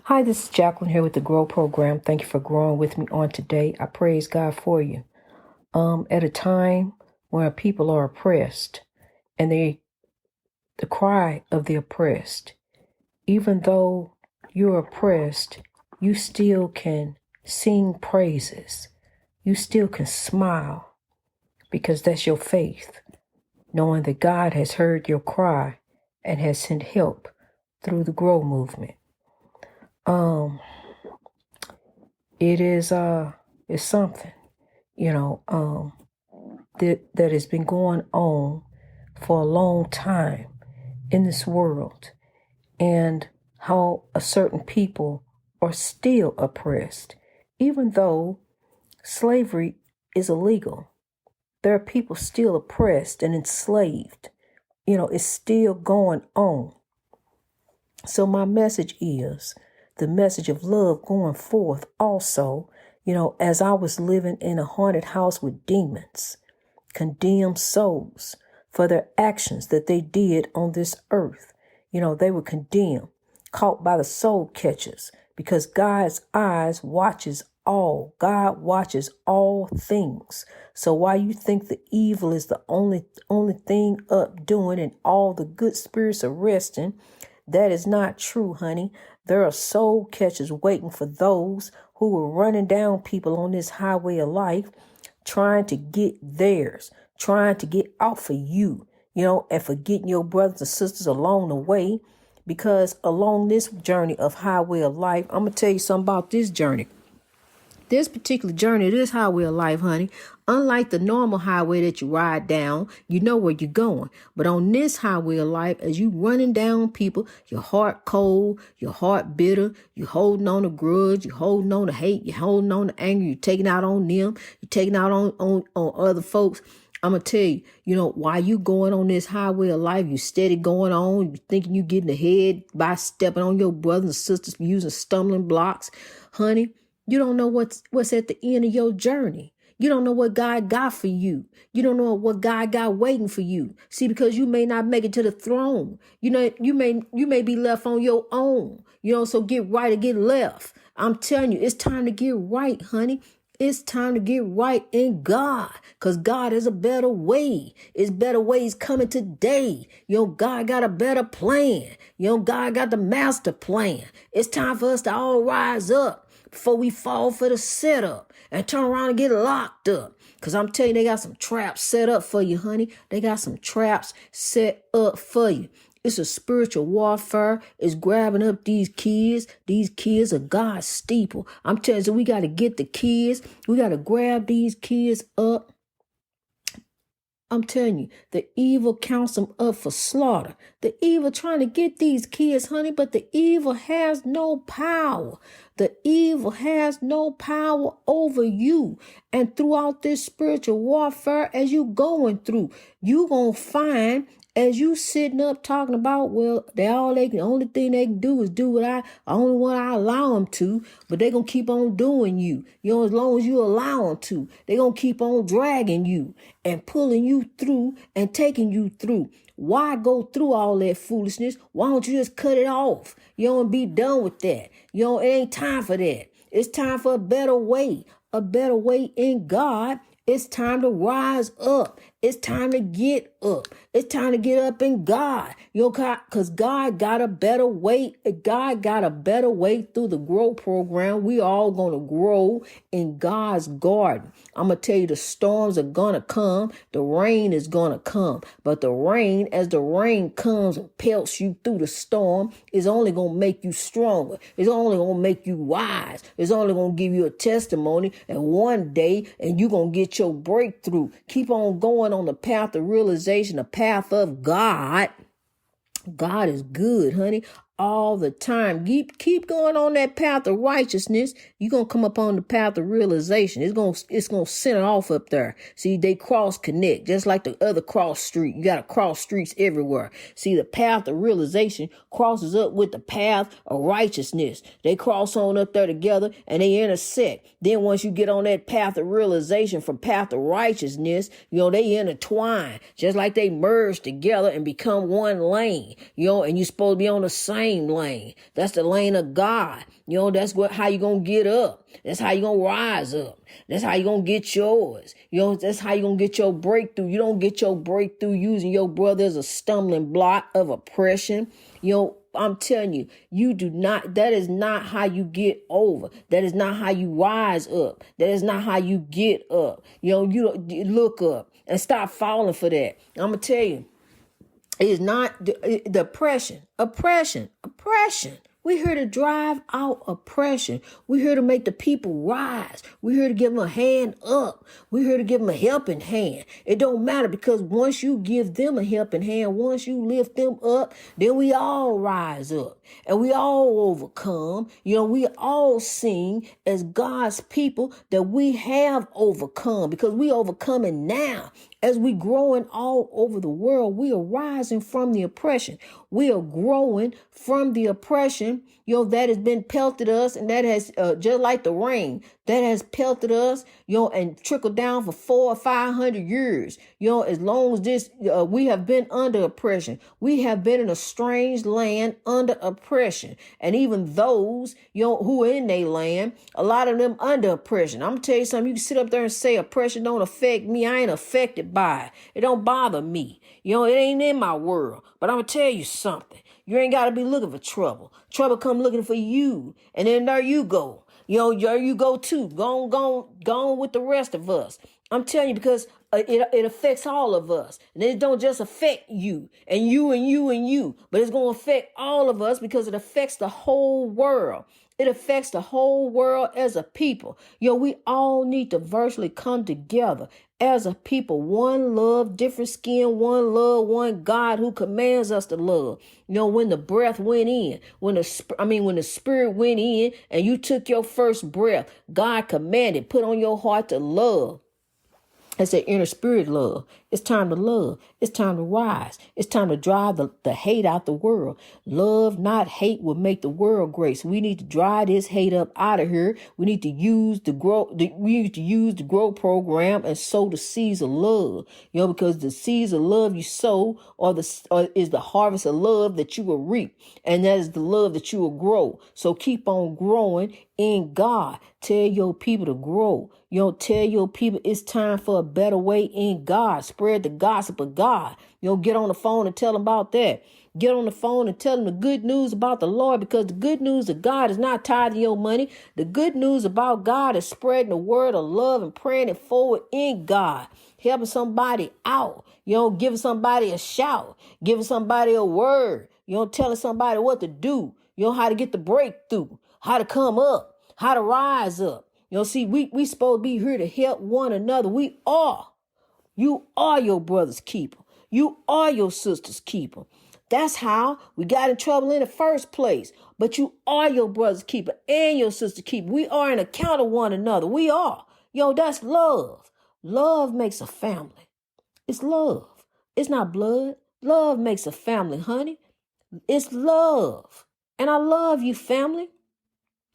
Hi, this is Jacqueline here with the Grow Program. Thank you for growing with me on today. I praise God for you. At a time where people are oppressed and the cry of the oppressed, even though you're oppressed, you still can sing praises. You still can smile because that's your faith, knowing that God has heard your cry and has sent help through the Grow movement. It is it's something, that has been going on for a long time in this world, and how a certain people are still oppressed. Even though slavery is illegal, there are people still oppressed and enslaved. It's still going on. So my message is the message of love going forth also, as I was living in a haunted house with demons, condemned souls for their actions that they did on this earth. They were condemned, caught by the soul catchers, because God's eyes watches all. God watches all things. So while you think the evil is the only thing up doing and all the good spirits are resting, that is not true, honey. There are soul catchers waiting for those who are running down people on this highway of life, trying to get theirs, trying to get off of you, and forgetting your brothers and sisters along the way. Because along this journey of highway of life, I'm going to tell you something about this journey. This particular journey, this highway of life, honey, unlike the normal highway that you ride down, you know where you're going. But on this highway of life, as you running down people, your heart cold, your heart bitter, you holding on to grudge, you holding on to hate, you holding on to anger, you taking out on them, you taking out on other folks. I'm going to tell you, while you going on this highway of life, you steady going on, you thinking you getting ahead by stepping on your brothers and sisters, using stumbling blocks, honey. You don't know what's at the end of your journey. You don't know what God got for you. You don't know what God got waiting for you. See, because you may not make it to the throne. You may be left on your own. So get right or get left. I'm telling you, it's time to get right, honey. It's time to get right in God, because God is a better way. It's better ways coming today. God got a better plan. God got the master plan. It's time for us to all rise up before we fall for the setup and turn around and get locked up. Because I'm telling you, they got some traps set up for you, honey. They got some traps set up for you. It's a spiritual warfare. It's grabbing up these kids. These kids are God's steeple. I'm telling you, so we got to get the kids. We got to grab these kids up. I'm telling you, the evil counts them up for slaughter. The evil trying to get these kids, honey, but the evil has no power. The evil has no power over you. And throughout this spiritual warfare, as you going through, you going to find, as you sitting up talking about, well, the only thing they can do is do what I allow them to, but they going to keep on doing you. As long as you allow them to, they going to keep on dragging you and pulling you through and taking you through. Why go through all that foolishness? Why don't you just cut it off? And be done with that. It ain't time for that. It's time for a better way in God. It's time to rise up. It's time to get up. It's time to get up in God. Because God got a better way. God got a better way through the Grow program. We all going to grow in God's garden. I'm going to tell you, the storms are going to come. The rain is going to come. But as the rain comes and pelts you through the storm, it's only going to make you stronger. It's only going to make you wise. It's only going to give you a testimony. And one day, and you're going to get your breakthrough. Keep on going on the path of realization, the path of God. God is good, honey, all the time. Keep going on that path of righteousness. You're going to come up on the path of realization. It's going to center off up there. See, they cross connect, just like the other cross street. You got to cross streets everywhere. See, the path of realization crosses up with the path of righteousness. They cross on up there together and they intersect. Then once you get on that path of realization from path of righteousness, they intertwine, just like they merge together and become one lane, and you're supposed to be on the same flame lane. That's the lane of God. That's how you going to get up. That's how you going to rise up. That's how you going to get yours. That's how you going to get your breakthrough. You don't get your breakthrough using your brother as a stumbling block of oppression. I'm telling you, that is not how you get over. That is not how you rise up. That is not how you get up. You look up and stop falling for that. I'm going to tell you, it is not the oppression. We're here to drive out oppression. We're here to make the people rise. We're here to give them a hand up. We're here to give them a helping hand. It don't matter, because once you give them a helping hand, once you lift them up, then we all rise up and we all overcome. We all sing as God's people that we have overcome, because we overcoming now. As we growing all over the world, we are rising from the oppression. We are growing from the oppression, that has been pelted us, and that has, just like the rain, that has pelted us, and trickled down for 400 or 500 years. As long as this, we have been under oppression. We have been in a strange land under oppression. And even those, who are in their land, a lot of them under oppression. I'm gonna tell you something. You can sit up there and say oppression don't affect me. I ain't affected by it. It don't bother me. It ain't in my world. But I'm gonna tell you something. You ain't got to be looking for trouble. Trouble come looking for you. And then there you go. There you go too. Go on with the rest of us. I'm telling you, because it affects all of us. And it don't just affect you and you and you and you, but it's going to affect all of us, because it affects the whole world. It affects the whole world as a people. We all need to virtually come together as a people. One love, different skin, one love, one God who commands us to love. When the breath went in, when the spirit went in and you took your first breath, God commanded, put on your heart to love. It's an inner spirit love. It's time to love. It's time to rise. It's time to drive the hate out the world. Love, not hate, will make the world great. So we need to drive this hate up out of here. We need to use the grow program and sow the seeds of love. Because the seeds of love you sow is the harvest of love that you will reap. And that is the love that you will grow. So keep on growing in God. Tell your people to grow. Tell your people it's time for a better way in God. Spread the gospel of God. Get on the phone and tell them about that. Get on the phone and tell them the good news about the Lord, because the good news of God is not tied to your money. The good news about God is spreading the word of love and praying it forward in God. Helping somebody out. Giving somebody a shout. Giving somebody a word. Telling somebody what to do. How to get the breakthrough. How to come up. How to rise up. See, we supposed to be here to help one another. We are. You are your brother's keeper. You are your sister's keeper. That's how we got in trouble in the first place. But you are your brother's keeper and your sister's keeper. We are an account of one another. We are. That's love. Love makes a family. It's love. It's not blood. Love makes a family, honey. It's love. And I love you, family.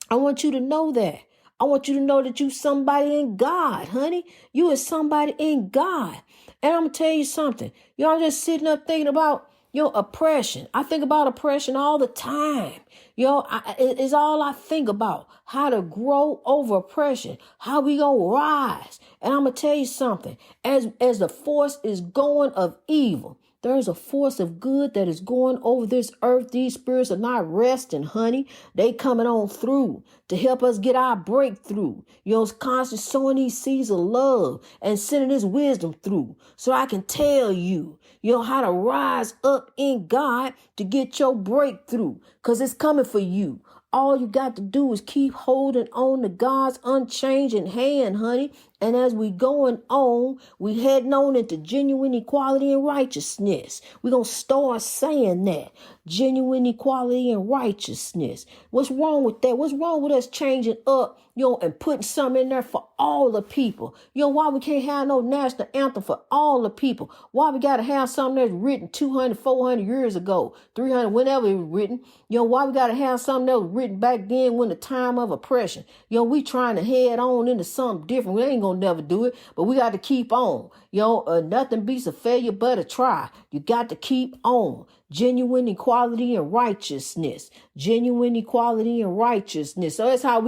I want you to know that. I want you to know that you somebody in God, honey. You is somebody in God. And I'm going to tell you something. I'm just sitting up thinking about oppression. I think about oppression all the time. It's all I think about. How to grow over oppression. How we going to rise. And I'm going to tell you something. As the force is going of evil, there's a force of good that is going over this earth. These spirits are not resting, honey. They coming on through to help us get our breakthrough. It's constantly sowing these seeds of love and sending this wisdom through. So I can tell you, how to rise up in God to get your breakthrough. Because it's coming for you. All you got to do is keep holding on to God's unchanging hand, honey. And as we going on, we heading on into genuine equality and righteousness. We're going to start saying that. Genuine equality and righteousness. What's wrong with that? What's wrong with us changing up, and putting something in there for all the people? Why we can't have no national anthem for all the people? Why we got to have something that's written 200, 400 years ago, 300, whenever it was written? Why we got to have something that was written back then when the time of oppression? We trying to head on into something different. We ain't going to never do it, but we got to keep on. Nothing beats a failure but a try. You got to keep on. Genuine equality and righteousness. Genuine equality and righteousness. So that's how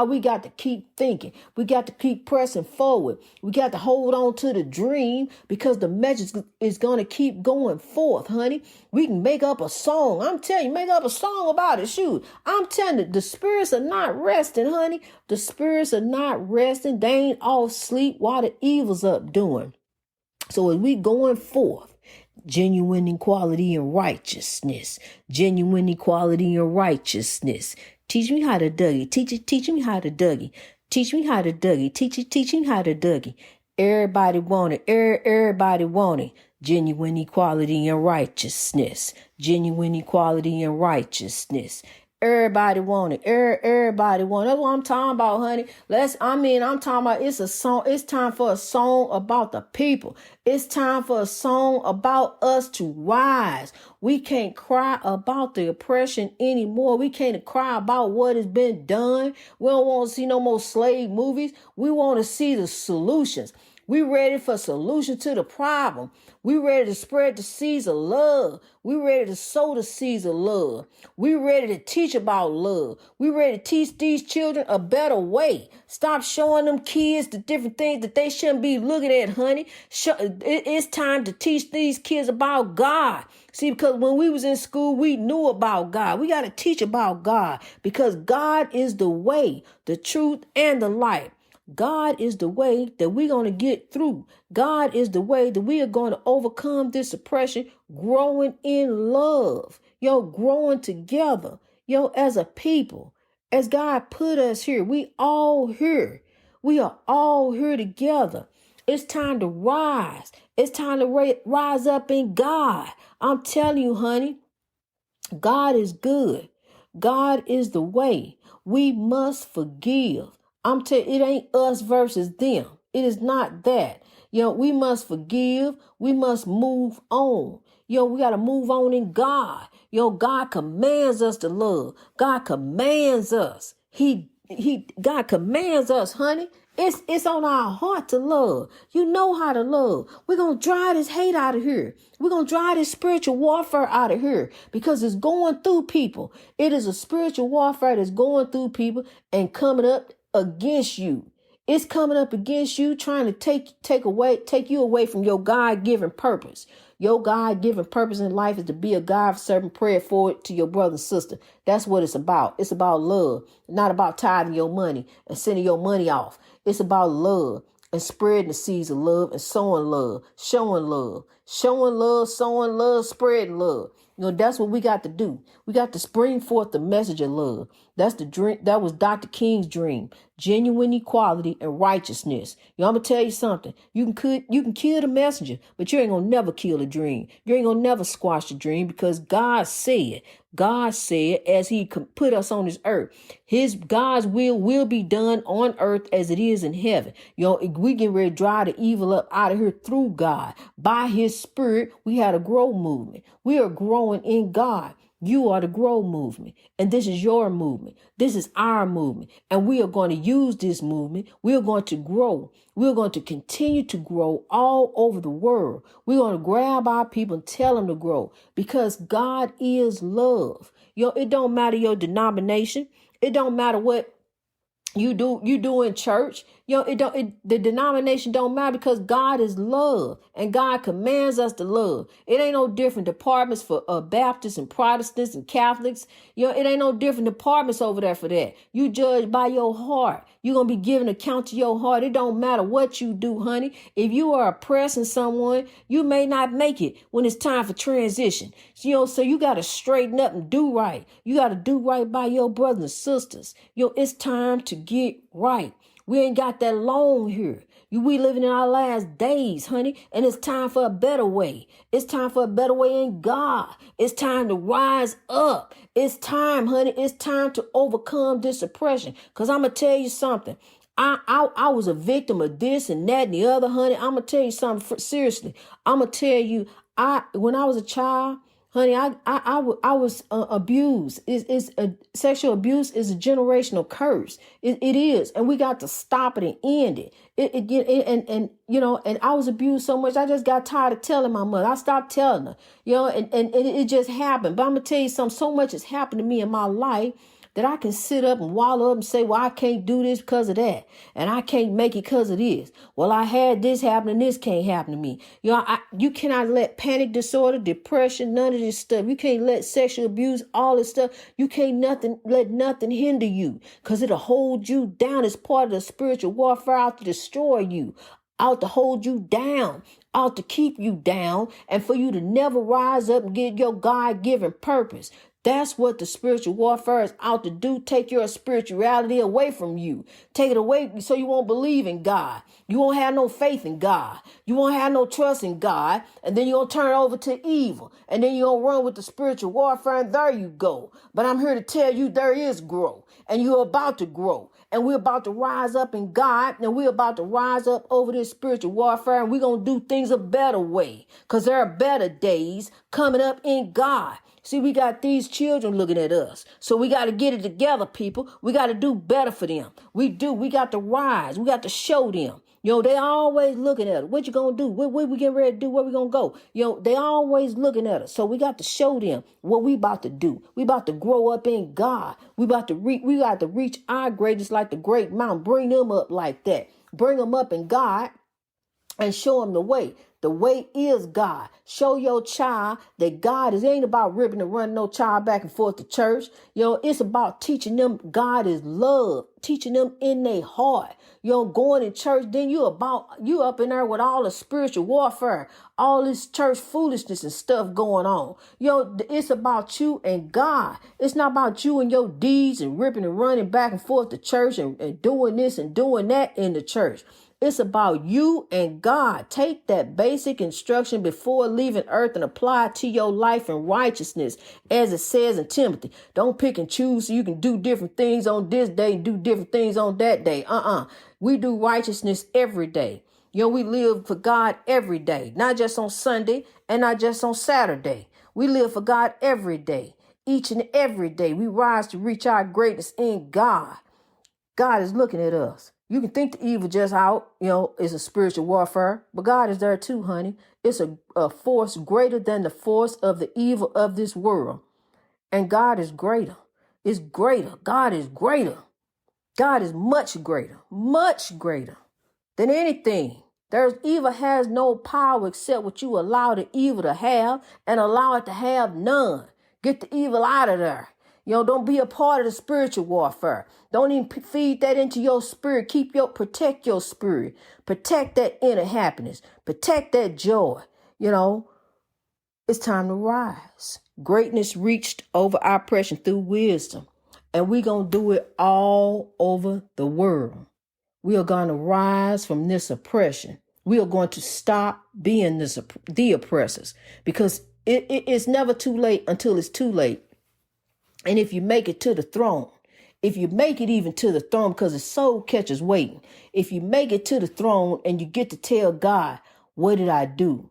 we got to keep thinking. We got to keep pressing forward. We got to hold on to the dream because the message is going to keep going forth, honey. We can make up a song. I'm telling you, make up a song about it. Shoot, I'm telling you, the spirits are not resting, honey. The spirits are not resting. They ain't all sleep while the evil's up doing. So as we going forth, genuine equality and righteousness. Genuine equality and righteousness. Teach me how to Dougie. Teach me how to Dougie. Teach me how to Dougie. Teach me how to Dougie. Everybody want it. Everybody want it. Genuine equality and righteousness. Genuine equality and righteousness. Everybody want it. Everybody want it. That's what I'm talking about, honey. I'm talking about it's a song. It's time for a song about the people. It's time for a song about us to rise. We can't cry about the oppression anymore. We can't cry about what has been done. We don't want to see no more slave movies. We want to see the solutions. We ready for solution to the problem. We ready to spread the seeds of love. We ready to sow the seeds of love. We ready to teach about love. We ready to teach these children a better way. Stop showing them kids the different things that they shouldn't be looking at, honey. It's time to teach these kids about God. See, because when we was in school, we knew about God. We got to teach about God because God is the way, the truth, and the light. God is the way that we're going to get through. God is the way that we are going to overcome this oppression, growing in love, growing together, as a people, as God put us here. We all here. We are all here together. It's time to rise. It's time to rise up in God. I'm telling you, honey, God is good. God is the way. We must forgive. I'm telling you, it ain't us versus them. It is not that. We must forgive. We must move on. We got to move on in God. God commands us to love. God commands us. God commands us, honey. It's on our heart to love. You know how to love. We're going to drive this hate out of here. We're going to drive this spiritual warfare out of here because it's going through people. It is a spiritual warfare that's going through people and coming up against you. It's coming up against you, trying to take you away from your God-given purpose. Your God-given purpose in life is to be a God-servant, prayer forward to your brother and sister. That's what it's about. It's about love, not about tithing your money and sending your money off. It's about love and spreading the seeds of love and sowing love, showing love, sowing love, spreading love. That's what we got to do. We got to spring forth the message of love. That's the dream. That was Dr. King's dream. Genuine equality and righteousness. I'm going to tell you something. You can kill the messenger, but you ain't going to never kill the dream. You ain't going to never squash the dream because God said as he put us on this earth, God's will be done on earth as it is in heaven. We get ready to drive the evil up out of here through God. By his spirit, we had a grow movement. We are growing in God. You are the grow movement, and this is your movement. This is our movement, and we are going to use this movement. We are going to grow. We're going to continue to grow all over the world. We're going to grab our people and tell them to grow because God is love. It don't matter your denomination. It don't matter what you do in church. The denomination don't matter because God is love and God commands us to love. It ain't no different departments for Baptists and Protestants and Catholics. It ain't no different departments over there for that. You judge by your heart. You're going to be giving account to your heart. It don't matter what you do, honey. If you are oppressing someone, you may not make it when it's time for transition. So you got to straighten up and do right. You got to do right by your brothers and sisters. It's time to get right. We ain't got that long here. We living in our last days, honey, and it's time for a better way. It's time for a better way in God. It's time to rise up. It's time, honey. It's time to overcome this oppression. Because I'm going to tell you something. I was a victim of this and that and the other, honey. I'm going to tell you something seriously. I'm going to tell you, when I was a child, Honey, I was abused. Sexual abuse is a generational curse. It is, and we got to stop it and end it. And I was abused so much. I just got tired of telling my mother. I stopped telling her, and it just happened. But I'm gonna tell you something. So much has happened to me in my life that I can sit up and wallow up and say, well, I can't do this because of that. And I can't make it because of this. Well, I had this happen and this can't happen to me. You cannot let panic disorder, depression, none of this stuff. You can't let sexual abuse, all this stuff. You can't let nothing hinder you because it'll hold you down. It's part of the spiritual warfare out to destroy you, out to hold you down, out to keep you down, and for you to never rise up and get your God-given purpose. That's what the spiritual warfare is out to do. Take your spirituality away from you. Take it away so you won't believe in God. You won't have no faith in God. You won't have no trust in God. And then you'll turn over to evil. And then you'll run with the spiritual warfare, and there you go. But I'm here to tell you there is growth. And you're about to grow. And we're about to rise up in God. And we're about to rise up over this spiritual warfare. And we're going to do things a better way. Because there are better days coming up in God. See, we got these children looking at us. So we got to get it together, people. We got to do better for them. We do. We got to rise. We got to show them. They always looking at us. What you going to do? What we getting ready to do? Where we going to go? They always looking at us. So we got to show them what we about to do. We about to grow up in God. We got to reach our greatness like the great mountain. Bring them up like that. Bring them up in God and show them the way. The way is God. Show your child that God is. It ain't about ripping and running no child back and forth to church. It's about teaching them God is love. Teaching them in their heart. Going to church. Then you up in there with all the spiritual warfare. All this church foolishness and stuff going on. It's about you and God. It's not about you and your deeds and ripping and running back and forth to church and doing this and doing that in the church. It's about you and God. Take that basic instruction before leaving earth and apply it to your life in righteousness, as it says in Timothy. Don't pick and choose so you can do different things on this day and do different things on that day. We do righteousness every day. We live for God every day, not just on Sunday and not just on Saturday. We live for God every day. Each and every day we rise to reach our greatness in God. God is looking at us. You can think the evil just out, is a spiritual warfare, but God is there too, honey. It's a force greater than the force of the evil of this world. And God is greater. It's greater. God is greater. God is much greater than anything. There's evil has no power except what you allow the evil to have and allow it to have none. Get the evil out of there. Don't be a part of the spiritual warfare. Don't even feed that into your spirit. Protect your spirit. Protect that inner happiness. Protect that joy. It's time to rise. Greatness reached over oppression through wisdom. And we're going to do it all over the world. We are going to rise from this oppression. We are going to stop being the oppressors, because it's never too late until it's too late. And if you make it to the throne, if you make it even to the throne, because the soul catches waiting, if you make it to the throne and you get to tell God, what did I do?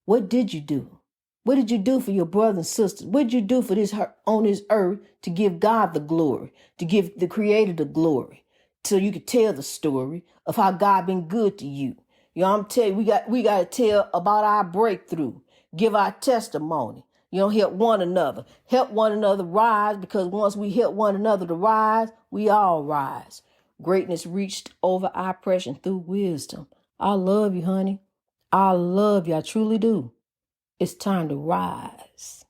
What did you do? What did you do for your brothers and sisters? What did you do for this on this earth to give God the glory, to give the Creator the glory, so you could tell the story of how God been good to you? I'm telling you, we got to tell about our breakthrough, give our testimony. Help one another. Help one another rise, because once we help one another to rise, we all rise. Greatness reached over oppression through wisdom. I love you, honey. I love you. I truly do. It's time to rise.